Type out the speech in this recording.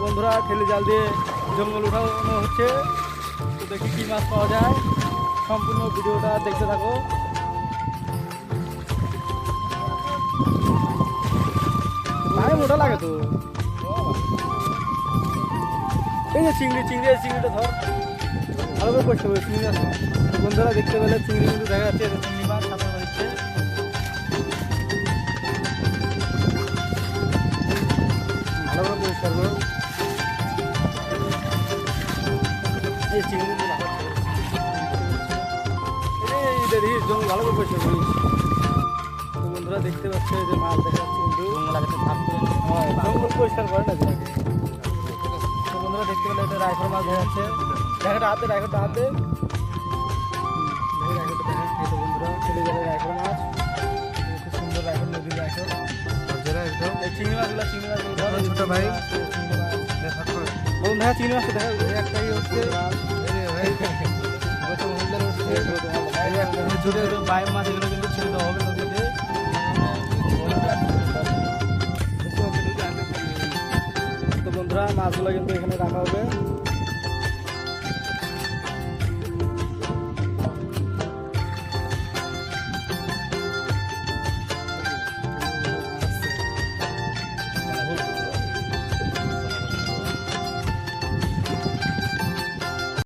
বন্ধুরা ঠেলে জাল দিয়ে জঙ্গল উঠানো হচ্ছে। তো দেখি কী মাছ পাওয়া যায়, সম্পূর্ণ ভিডিওটা দেখতে থাকো। ভাই মোটা লাগে তো। এই যে চিংড়িটা ধর, ভালো করে পরিষ্কার করে চিংড়ি আছে। বন্ধুরা দেখতে পেলে চিংড়ি কিন্তু দেখা যাচ্ছে, চিংড়ি মাছ সাঁতার হচ্ছে। ভালো করে পরিষ্কার করো। এই চিংড়ি কিন্তু জঙ্গল ভালো করে পরিষ্কার করিস। তো বন্ধুরা দেখতে পাচ্ছে যে মাছ দেখা যাচ্ছে, কিন্তু জঙ্গল পরিষ্কার করে না। তো বন্ধুরা দেখতে পেলে এটা রাইফল মাছ দেখা যাচ্ছে। রাইফলটা হাতে বন্ধুরা চলে যাবে রাইফল মাছ। খুব সুন্দর রাইফল, নদীর রাইফল। চিংড়ি মাছগুলো ছোট ভাই বলুন, দেখা চিংড়ি মাছটা দেখা একটাই হচ্ছে বাইরের মাছ, এগুলো কিন্তু ছেড়ে দেওয়া হবে নদীতে। তো বন্ধুরা মাছগুলো কিন্তু এখানে রাখা হবে।